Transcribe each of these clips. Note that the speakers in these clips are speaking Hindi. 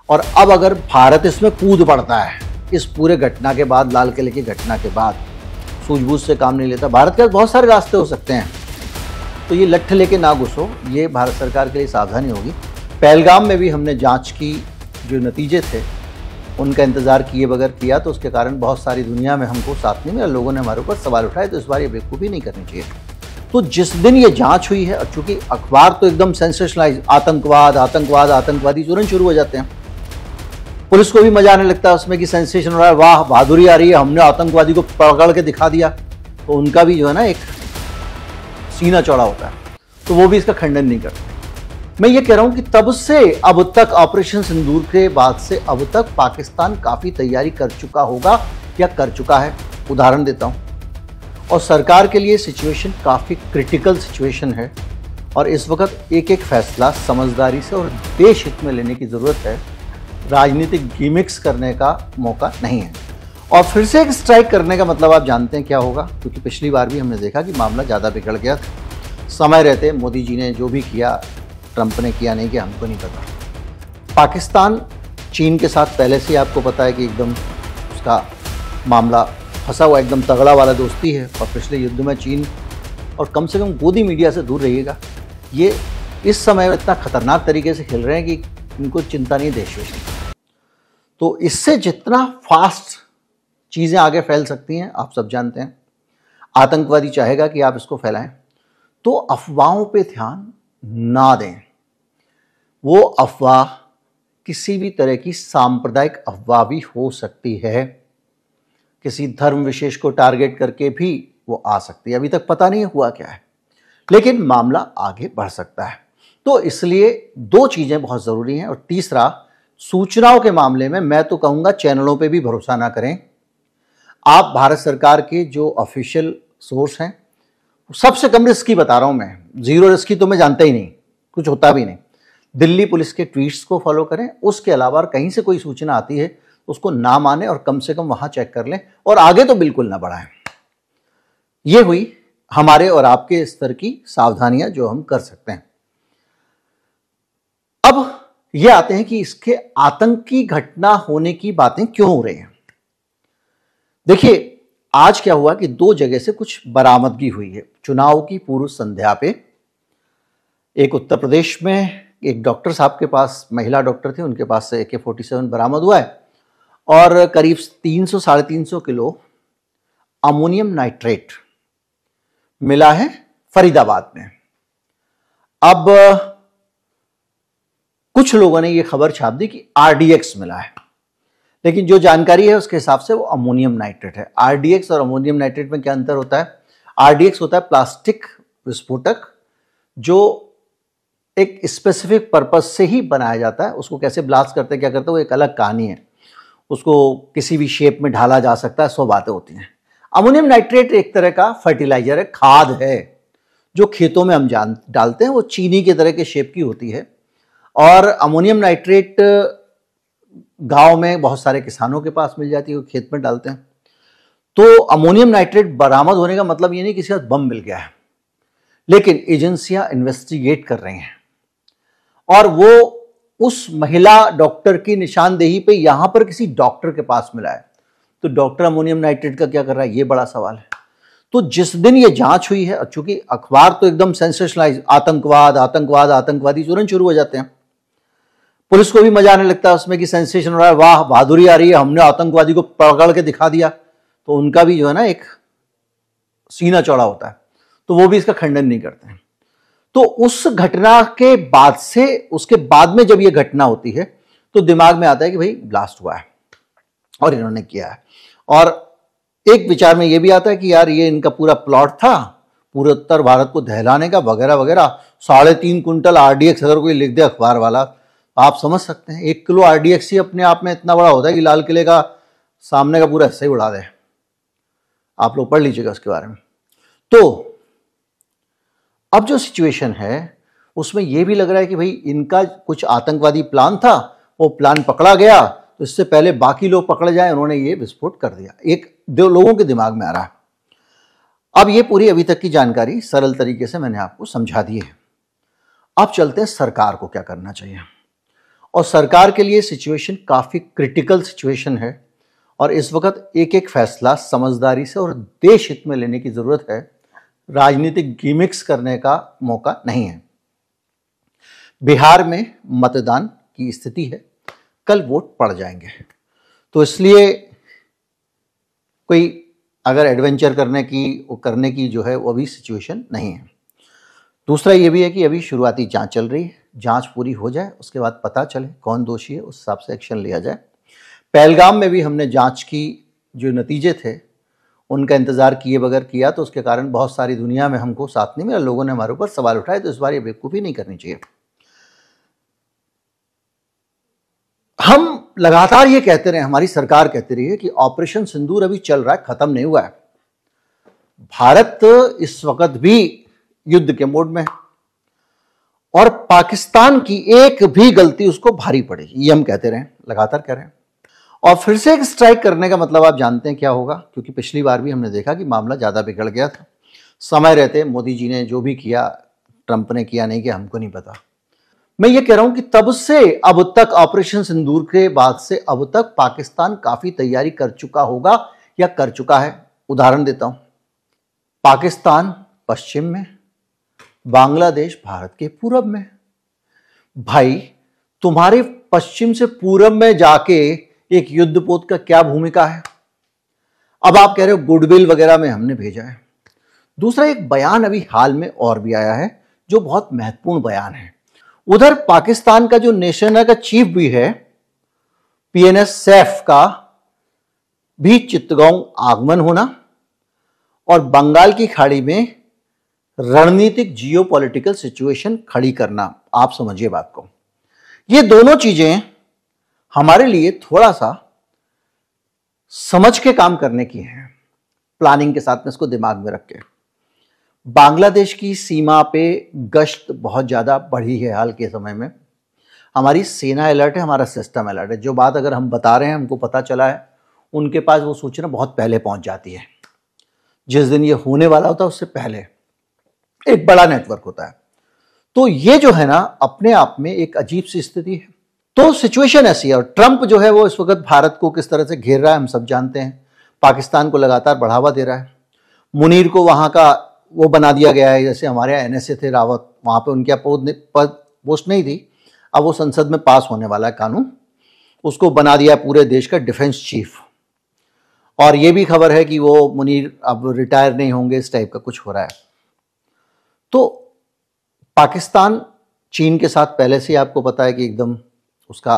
और अब अगर भारत इसमें कूद पड़ता है इस पूरे घटना के बाद, लाल किले की घटना के बाद, सूझबूझ से काम नहीं लेता, भारत के पास बहुत सारे रास्ते हो सकते हैं, तो ये लट्ठ लेके ना घुसो, ये भारत सरकार के लिए सावधानी होगी। पहलगाम में भी हमने जांच की, जो नतीजे थे उनका इंतज़ार किए बगैर किया, तो उसके कारण बहुत सारी दुनिया में हमको साथ नहीं मिला, लोगों ने हमारे ऊपर सवाल उठाए, तो इस बार ये बेवकूफ़ी नहीं करनी चाहिए। तो जिस दिन ये जांच हुई है, और चूंकि अखबार तो एकदम सेंसेशनलाइज, आतंकवाद आतंकवाद आतंकवादी तुरंत शुरू हो जाते हैं, पुलिस को भी मजा आने लगता है उसमें कि सेंसेशन हो रहा है, वाह बहादुरी आ रही है, हमने आतंकवादी को पकड़ के दिखा दिया, तो उनका भी जो है ना एक सीना चौड़ा होता है, तो वो भी इसका खंडन नहीं करते। मैं ये कह रहा हूं कि तब से अब तक, ऑपरेशन सिंदूर के बाद से अब तक पाकिस्तान काफ़ी तैयारी कर चुका होगा या कर चुका है। उदाहरण देता हूं, और सरकार के लिए सिचुएशन काफ़ी क्रिटिकल सिचुएशन है, और इस वक्त एक एक फैसला समझदारी से और देश हित में लेने की ज़रूरत है। राजनीतिक गिमिक्स करने का मौका नहीं है। और फिर से एक स्ट्राइक करने का मतलब आप जानते हैं क्या होगा, क्योंकि पिछली बार भी हमने देखा कि मामला ज़्यादा बिगड़ गया था। समय रहते मोदी जी ने जो भी किया, ट्रंप ने किया नहीं किया हमको नहीं पता। पाकिस्तान चीन के साथ पहले से आपको पता है कि एकदम उसका मामला फंसा हुआ, एकदम तगड़ा वाला दोस्ती है, और पिछले युद्ध में चीन, और कम से कम गोदी मीडिया से दूर रहिएगा, ये इस समय इतना खतरनाक तरीके से खेल रहे हैं कि इनको चिंता नहीं, देश विश नहीं। तो इससे जितना फास्ट चीज़ें आगे फैल सकती हैं आप सब जानते हैं। आतंकवादी चाहेगा कि आप इसको फैलाएं, तो अफवाहों पे ध्यान ना दें। वो अफवाह किसी भी तरह की सांप्रदायिक अफवाह भी हो सकती है, किसी धर्म विशेष को टारगेट करके भी वो आ सकती है। अभी तक पता नहीं हुआ क्या है, लेकिन मामला आगे बढ़ सकता है। तो इसलिए दो चीज़ें बहुत ज़रूरी हैं। और तीसरा, सूचनाओं के मामले में मैं तो कहूँगा चैनलों पे भी भरोसा ना करें। आप भारत सरकार के जो ऑफिशियल सोर्स हैं, सबसे कम रिस्क की बता रहा हूँ मैं, जीरो रिस्क की तो मैं जानता ही नहीं, कुछ होता भी नहीं। दिल्ली पुलिस के ट्वीट्स को फॉलो करें, उसके अलावा कहीं से कोई सूचना आती है उसको ना माने, और कम से कम वहाँ चेक कर लें, और आगे तो बिल्कुल ना बढ़ाएं। ये हुई हमारे और आपके स्तर की सावधानियां जो हम कर सकते हैं। अब ये आते हैं कि इसके आतंकी घटना होने की बातें क्यों हो रही हैं। देखिए, आज क्या हुआ कि दो जगह से कुछ बरामदगी हुई है चुनाव की पूर्व संध्या पे। एक उत्तर प्रदेश में एक डॉक्टर साहब के पास, महिला डॉक्टर थे, उनके पास से AK-47 बरामद हुआ है, और करीब 300 साढ़े 300 किलो अमोनियम नाइट्रेट मिला है फरीदाबाद में। अब कुछ लोगों ने यह खबर छाप दी कि RDX मिला है, लेकिन जो जानकारी है उसके हिसाब से वो अमोनियम नाइट्रेट है। RDX और अमोनियम नाइट्रेट में क्या अंतर होता है? RDX होता है प्लास्टिक विस्फोटक, जो एक स्पेसिफिक पर्पस से ही बनाया जाता है। उसको कैसे ब्लास्ट करते हैं, क्या करते हैं, वो एक अलग कहानी है। उसको किसी भी शेप में ढाला जा सकता है, 100 बातें होती हैं। अमोनियम नाइट्रेट एक तरह का फर्टिलाइजर है, खाद है, जो खेतों में हम डालते हैं। वो चीनी के तरह के शेप की होती है, और अमोनियम नाइट्रेट गांव में बहुत सारे किसानों के पास मिल जाती है, वो खेत में डालते हैं। तो अमोनियम नाइट्रेट बरामद होने का मतलब ये नहीं किसी का बम मिल गया है, लेकिन एजेंसियां इन्वेस्टिगेट कर रही हैं, और वो उस महिला डॉक्टर की निशानदेही पे यहां पर किसी डॉक्टर के पास मिला है। तो डॉक्टर अमोनियम नाइट्रेट का क्या कर रहा है, ये बड़ा सवाल है। तो जिस दिन ये जांच हुई है, और चूंकि अखबार तो एकदम सेंसेशनलाइज, आतंकवाद आतंकवाद आतंकवादी तुरंत शुरू हो जाते हैं, पुलिस को भी मजा आने लगता है उसमें कि सेंसेशन हो रहा है, वाह बहादुरी आ रही है, हमने आतंकवादी को पकड़ के दिखा दिया, तो उनका भी जो है ना एक सीना चौड़ा होता है, तो वो भी इसका खंडन नहीं करते हैं। तो उस घटना के बाद से, उसके बाद में जब ये घटना होती है, तो दिमाग में आता है कि भाई ब्लास्ट हुआ है और इन्होंने किया है। और एक विचार में ये भी आता है कि यार ये इनका पूरा प्लॉट था, पूरे उत्तर भारत को दहलाने का, वगैरह वगैरह। 3.5 कुंटल RDX अगर कोई लिख दे अखबार वाला, आप समझ सकते हैं 1 किलो RDX ही अपने आप में इतना बड़ा होता है कि लाल किले का सामने का पूरा हिस्सा ही उड़ा दे। आप लोग पढ़ लीजिएगा उसके बारे में। तो अब जो सिचुएशन है उसमें यह भी लग रहा है कि भाई इनका कुछ आतंकवादी प्लान था, वो प्लान पकड़ा गया, तो इससे पहले बाकी लोग पकड़े जाए, उन्होंने ये विस्फोट कर दिया। एक दो लोगों के दिमाग में आ रहा है। अब ये पूरी अभी तक की जानकारी सरल तरीके से मैंने आपको समझा दी है। अब चलते हैं सरकार को क्या करना चाहिए। और सरकार के लिए सिचुएशन काफ़ी क्रिटिकल सिचुएशन है और इस वक्त एक एक फैसला समझदारी से और देश हित में लेने की ज़रूरत है। राजनीतिक गिमिक्स करने का मौका नहीं है। बिहार में मतदान की स्थिति है, कल वोट पड़ जाएंगे, तो इसलिए कोई अगर एडवेंचर करने की जो है वो अभी सिचुएशन नहीं है। दूसरा ये भी है कि अभी शुरुआती जांच चल रही है, जांच पूरी हो जाए उसके बाद पता चले कौन दोषी है, उस हिसाब से एक्शन लिया जाए। पहलगाम में भी हमने जांच की जो नतीजे थे उनका इंतज़ार किए बगैर किया, तो उसके कारण बहुत सारी दुनिया में हमको साथ नहीं मिला, लोगों ने हमारे ऊपर सवाल उठाए, तो इस बार ये बेवकूफ़ी नहीं करनी चाहिए। हम लगातार ये कहते रहे, हमारी सरकार कहती रही है कि ऑपरेशन सिंदूर अभी चल रहा है, खत्म नहीं हुआ है। भारत इस वक्त भी युद्ध के मोड में है और पाकिस्तान की एक भी गलती उसको भारी पड़ेगी, ये हम कहते रहे, लगातार कह रहे हैं। और फिर से एक स्ट्राइक करने का मतलब आप जानते हैं क्या होगा, क्योंकि पिछली बार भी हमने देखा कि मामला ज़्यादा बिगड़ गया था। समय रहते मोदी जी ने जो भी किया, ट्रंप ने किया नहीं किया हमको नहीं पता। मैं ये कह रहा हूं कि तब से अब तक, ऑपरेशन सिंदूर के बाद से अब तक पाकिस्तान काफ़ी तैयारी कर चुका होगा या कर चुका है। उदाहरण देता हूं, पाकिस्तान पश्चिम में, बांग्लादेश भारत के पूरब में। भाई तुम्हारे पश्चिम से पूरब में जाके एक युद्धपोत का क्या भूमिका है? अब आप कह रहे हो गुडविल वगैरह में हमने भेजा है। दूसरा एक बयान अभी हाल में और भी आया है जो बहुत महत्वपूर्ण बयान है। उधर पाकिस्तान का जो नेशनल का चीफ भी है, पीएनएस सैफ का भी चित्तगांव आगमन होना और बंगाल की खाड़ी में रणनीतिक जियोपॉलिटिकल सिचुएशन खड़ी करना, आप समझिए बात को। ये दोनों चीजें हमारे लिए थोड़ा सा समझ के काम करने की हैं, प्लानिंग के साथ में इसको दिमाग में रख के। बांग्लादेश की सीमा पे गश्त बहुत ज़्यादा बढ़ी है हाल के समय में। हमारी सेना अलर्ट है, हमारा सिस्टम अलर्ट है। जो बात अगर हम बता रहे हैं, हमको पता चला है, उनके पास वो सूचना बहुत पहले पहुंच जाती है। जिस दिन ये होने वाला होता है उससे पहले एक बड़ा नेटवर्क होता है। तो ये जो है ना, अपने आप में एक अजीब सी स्थिति है। तो सिचुएशन ऐसी है और ट्रंप जो है वो इस वक्त भारत को किस तरह से घेर रहा है हम सब जानते हैं। पाकिस्तान को लगातार बढ़ावा दे रहा है। मुनीर को वहाँ का वो बना दिया गया है, जैसे हमारे यहाँ एनएसए थे रावत, वहाँ पे उनके पोस्ट नहीं थी, अब वो संसद में पास होने वाला है कानून, उसको बना दिया पूरे देश का डिफेंस चीफ। और ये भी खबर है कि वो मुनीर अब रिटायर नहीं होंगे, इस टाइप का कुछ हो रहा है। तो पाकिस्तान चीन के साथ पहले से आपको पता है कि एकदम उसका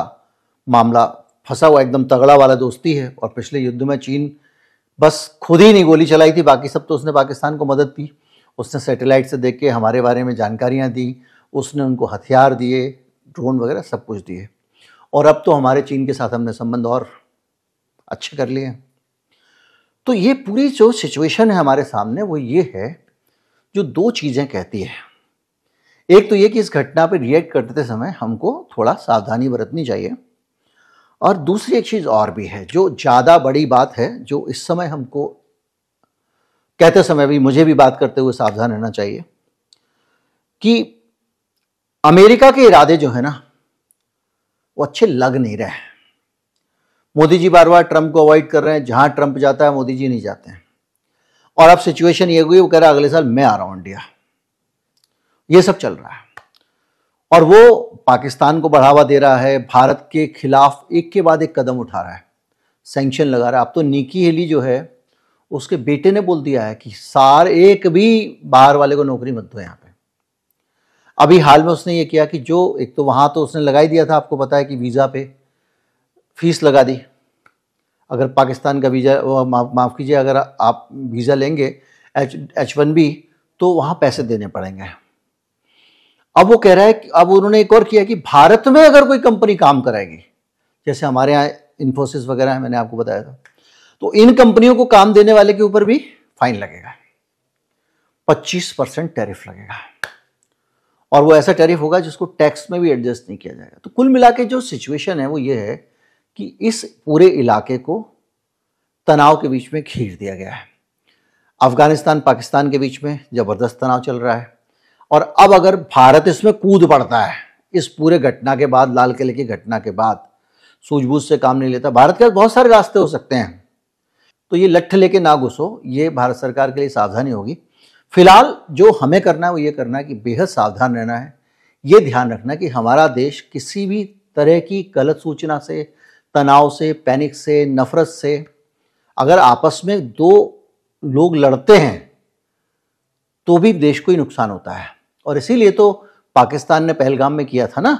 मामला फंसा हुआ, एकदम तगड़ा वाला दोस्ती है। और पिछले युद्ध में चीन बस खुद ही नहीं गोली चलाई थी, बाकी सब तो उसने पाकिस्तान को मदद दी। उसने सैटेलाइट से देख के हमारे बारे में जानकारियां दी, उसने उनको हथियार दिए, ड्रोन वगैरह सब कुछ दिए। और अब तो हमारे चीन के साथ हमने संबंध और अच्छे कर लिए। तो ये पूरी जो सिचुएशन है हमारे सामने वो ये है जो दो चीज़ें कहती है। एक तो ये कि इस घटना पर रिएक्ट करते समय हमको थोड़ा सावधानी बरतनी चाहिए, और दूसरी एक चीज़ और भी है जो ज़्यादा बड़ी बात है, जो इस समय हमको कहते समय भी, मुझे भी बात करते हुए सावधान रहना चाहिए कि अमेरिका के इरादे जो है ना वो अच्छे लग नहीं रहे हैं। मोदी जी बार बार ट्रंप को अवॉइड कर रहे हैं, जहां ट्रंप जाता है मोदी जी नहीं जाते हैं। और अब सिचुएशन ये हुई, वो कह रहा है अगले साल मैं आ रहा हूं इंडिया। ये सब चल रहा है और वो पाकिस्तान को बढ़ावा दे रहा है, भारत के खिलाफ एक के बाद एक कदम उठा रहा है, सैंक्शन लगा रहा है। अब तो निकी हेली जो है उसके बेटे ने बोल दिया है कि एक भी बाहर वाले को नौकरी मत दो यहाँ पे। अभी हाल में उसने ये किया कि जो एक तो वहाँ तो उसने लगा ही दिया था, आपको पता है कि वीज़ा पे फीस लगा दी। अगर पाकिस्तान का वीज़ा, माफ़ कीजिए, अगर आप वीज़ा लेंगे H1B तो वहाँ पैसे देने पड़ेंगे। अब वो कह रहा है कि अब उन्होंने एक और किया कि भारत में अगर कोई कंपनी काम कराएगी, जैसे हमारे यहाँ इन्फोसिस वगैरह है, मैंने आपको बताया था, तो इन कंपनियों को काम देने वाले के ऊपर भी फाइन लगेगा, 25% टैरिफ लगेगा। और वो ऐसा टैरिफ होगा जिसको टैक्स में भी एडजस्ट नहीं किया जाएगा। तो कुल मिला के जो सिचुएशन है वो ये है कि इस पूरे इलाके को तनाव के बीच में घेर दिया गया है। अफगानिस्तान पाकिस्तान के बीच में ज़बरदस्त तनाव चल रहा है, और अब अगर भारत इसमें कूद पड़ता है, इस पूरे घटना के बाद, लाल किले की घटना के बाद सूझबूझ से काम नहीं लेता। भारत के पास बहुत सारे रास्ते हो सकते हैं, तो ये लठ लेके ना घुसो, ये भारत सरकार के लिए सावधानी होगी। फिलहाल जो हमें करना है वो ये करना है कि बेहद सावधान रहना है। ये ध्यान रखना कि हमारा देश किसी भी तरह की गलत सूचना से, तनाव से, पैनिक से, नफरत से, अगर आपस में दो लोग लड़ते हैं तो भी देश को ही नुकसान होता है। और इसीलिए तो पाकिस्तान ने पहलगाम में किया था ना,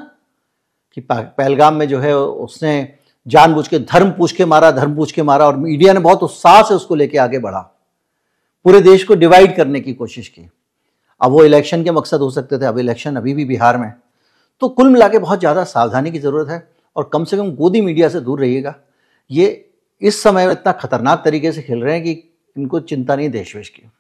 कि पहलगाम में जो है उसने जानबूझ के धर्म पूछ के मारा, और मीडिया ने बहुत उत्साह से उसको लेके आगे बढ़ा, पूरे देश को डिवाइड करने की कोशिश की। अब वो इलेक्शन के मकसद हो सकते थे, अब इलेक्शन अभी भी बिहार में। तो कुल मिला के बहुत ज़्यादा सावधानी की ज़रूरत है, और कम से कम गोदी मीडिया से दूर रहिएगा। ये इस समय इतना खतरनाक तरीके से खेल रहे हैं कि इनको चिंता नहीं देश वेश की।